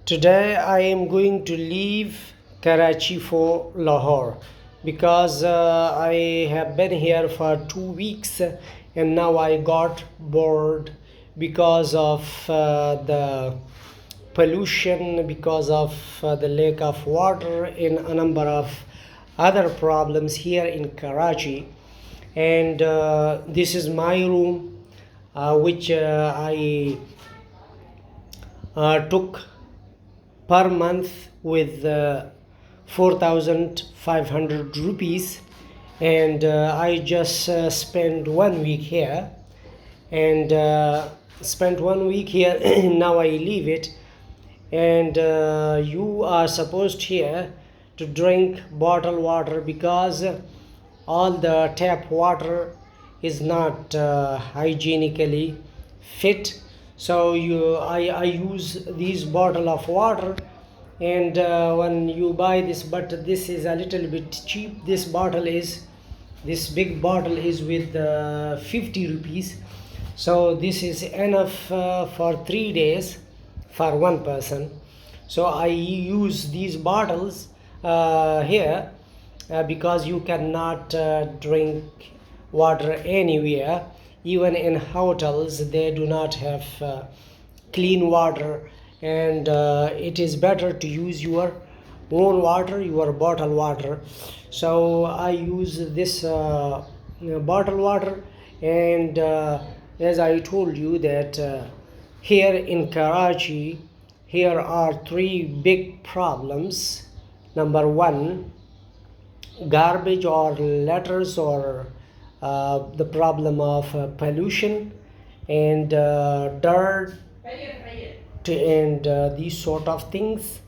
Today I am going to leave Karachi for Lahore because I have been here for 2 weeks and now I got bored because of the pollution, because of the lack of water, and a number of other problems here in Karachi. And this is my room, which I took per month with 4,500 rupees, and I just spent 1 week here and spent 1 week here. Now I leave it, and you are supposed here to drink bottled water because all the tap water is not hygienically fit. So I use these bottle of water, and when you buy this, but this is a little bit cheap. This big bottle is with 50 rupees, so this is enough for 3 days for one person. So I use these bottles here because you cannot drink water anywhere. Even in hotels they do not have clean water, and it is better to use your own water, your bottled water. So I use this bottled water, and as I told you that here in Karachi, here are three big problems. Number one, garbage or letters, or the problem of pollution and dirt and these sort of things.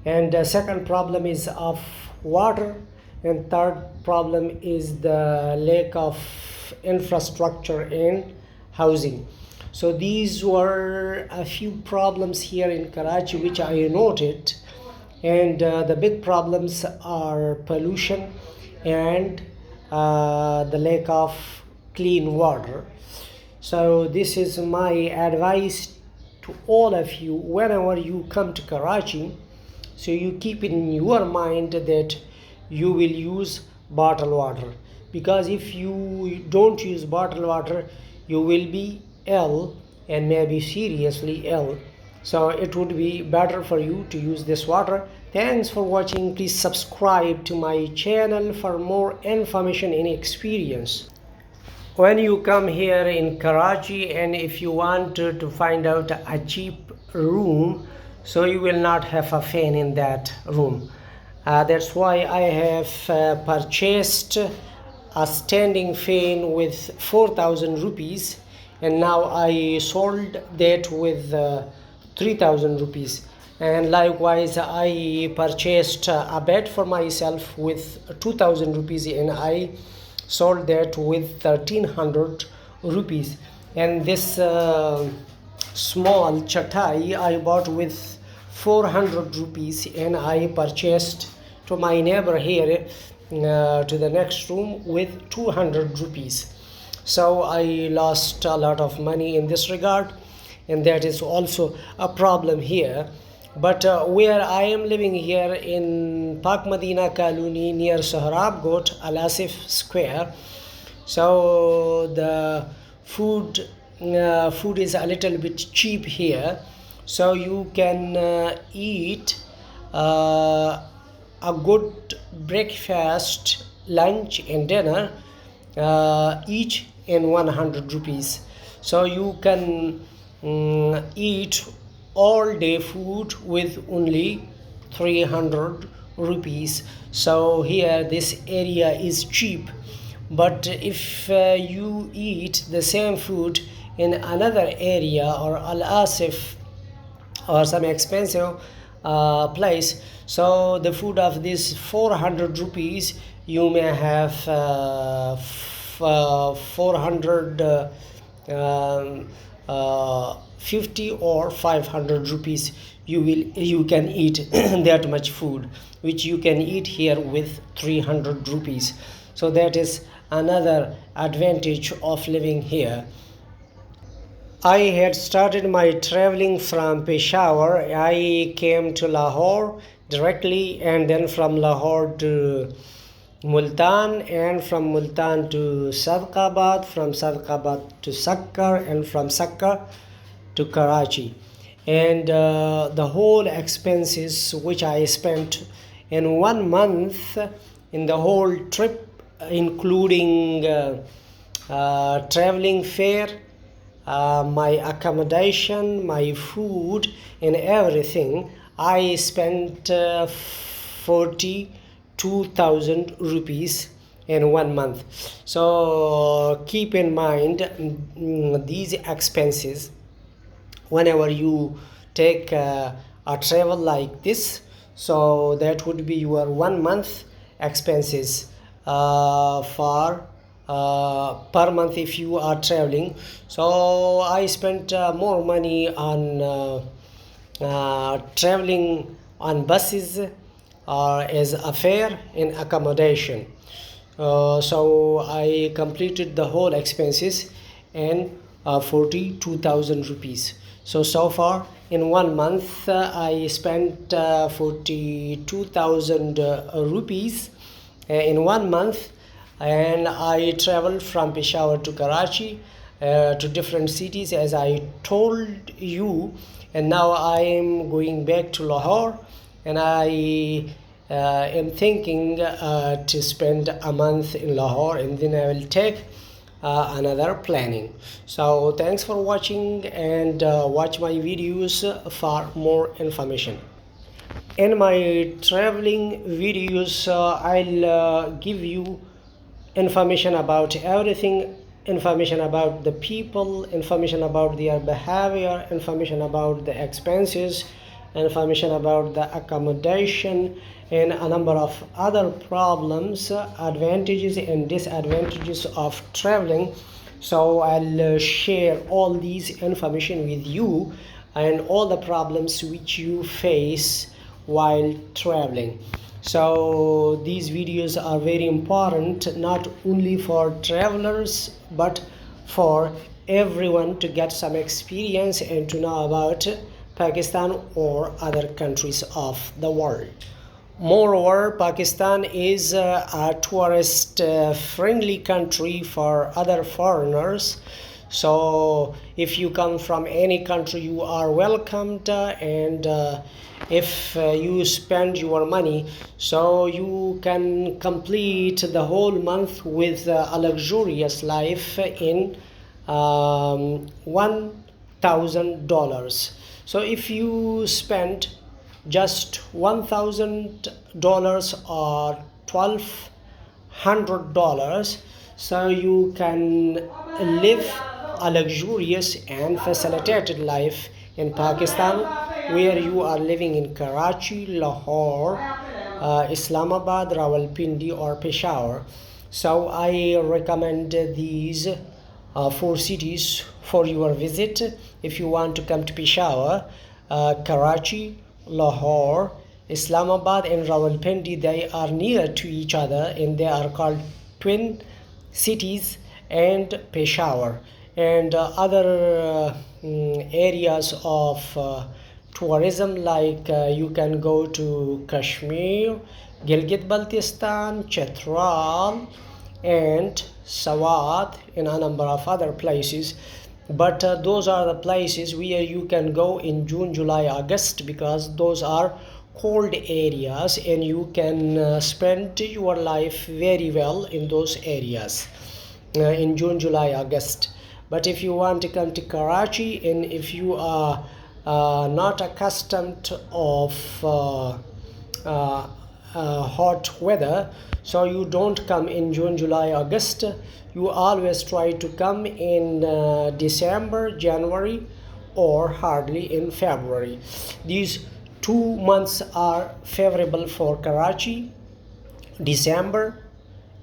And second problem is of water, and third problem is the lack of infrastructure and housing. So these were a few problems here in Karachi which I noted, and the big problems are pollution and the lack of clean water. So this is my advice to all of you whenever you come to Karachi. So you keep in your mind that you will use bottled water, because if you don't use bottled water you will be ill, and maybe seriously ill. So it would be better for you to use this water. Thanks for watching. Please subscribe to my channel for more information and experience. When you come here in Karachi, and if you want to find out a cheap room, so you will not have a fan in that room. That's why I have purchased a standing fan with 4,000 rupees, and now I sold that with 3,000 rupees. And likewise I purchased a bed for myself with 2,000 rupees, and I sold that with 1,300 rupees. And this small chatai I bought with 400 rupees, and I purchased to my neighbor here to the next room with 200 rupees. So I lost a lot of money in this regard, and that is also a problem here. But where I am living here in Pak Madina Colony near Sohrab Got, Al Asif Square, so the food is a little bit cheap here. So you can eat a good breakfast, lunch and dinner each in 100 rupees. So you can eat all day food with only 300 rupees. So here this area is cheap. But if you eat the same food in another area, or Al Asif, or some expensive place, so the food of this 400 rupees you may have 450 or 500 rupees. You can eat that much food which you can eat here with 300 rupees. So that is another advantage of living here. I had started my traveling from Peshawar. I came to Lahore directly, and then from Lahore to Multan, and from Multan to Sadqabad, from Sadqabad to Sakkar, and from Sakkar to Karachi. And the whole expenses which I spent in 1 month in the whole trip, including traveling fare, my accommodation, my food, and everything, I spent 42,000 rupees in 1 month. So keep in mind these expenses whenever you take a travel like this. So that would be your 1 month expenses for per month if you are traveling. So I spent more money on traveling on buses as a fare in accommodation. So I completed the whole expenses in 42,000 rupees. So far in 1 month I spent 42,000 rupees in 1 month, and I traveled from Peshawar to Karachi to different cities as I told you. And now I am going back to Lahore, and I am thinking to spend a month in Lahore, and then I will take another planning. So thanks for watching, and watch my videos for more information. In my traveling videos I'll give you information about everything, information about the people, information about their behavior, information about the expenses, information about the accommodation, and a number of other problems, advantages and disadvantages of traveling. So I'll share all these information with you, and all the problems which you face while traveling. So these videos are very important, not only for travelers but for everyone to get some experience and to know about Pakistan or other countries of the world. Moreover, Pakistan is a tourist friendly country for other foreigners. So if you come from any country, you are welcomed, and if you spend your money, so you can complete the whole month with a luxurious life in $1,000. So if you spend just $1,000 or $1,200, so you can live a luxurious and facilitated life in Pakistan, where you are living in Karachi, Lahore, Islamabad, Rawalpindi or Peshawar. So I recommend these 4 cities for your visit if you want to come to Peshawar. Karachi, Lahore, Islamabad and Rawalpindi, they are near to each other, and they are called twin cities, and Peshawar. And other areas of tourism, like you can go to Kashmir, Gilgit-Baltistan, Chitral and Swat, and a number of other places. But those are the places where you can go in June, July, August, because those are cold areas, and you can spend your life very well in those areas in June, July, August. But if you want to come to Karachi, and if you are not accustomed of hot weather, so you don't come in June, July, August. You always try to come in December, January, or hardly in February. These 2 months are favorable for Karachi: December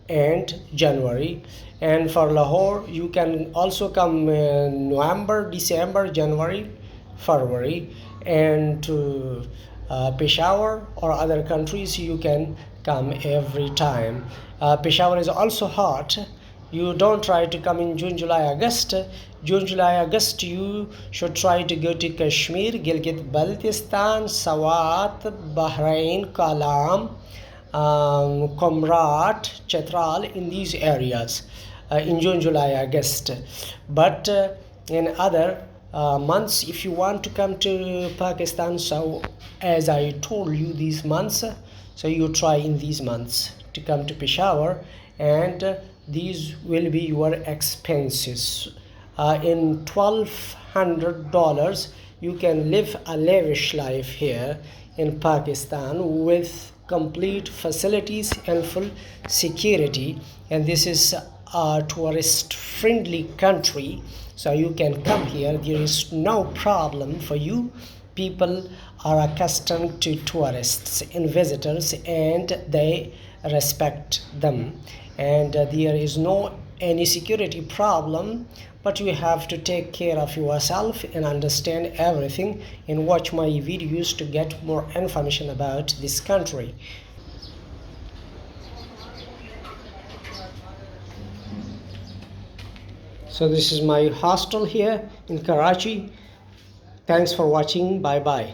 and January. And for Lahore, you can also come in November, December, January, February. And to Peshawar or other countries, you can come every time. Peshawar is also hot. You don't try to come in June, July, August. June, July, August, you should try to go to Kashmir, Gilgit Baltistan, Swat, Bahrain, Kalam, Komrat, Chetral, in these areas in June, July, August. But in other months, if you want to come to Pakistan, so as I told you, these months, so you try in these months to come to Peshawar, and these will be your expenses. In $1,200 you can live a lavish life here in Pakistan with complete facilities and full security, and this is a tourist friendly country, so you can come here. There is no problem for you. People are accustomed to tourists and visitors, and they respect them, and there is no any security problem. But you have to take care of yourself and understand everything and watch my videos to get more information about this country. So this is my hostel here in Karachi. Thanks for watching. Bye bye.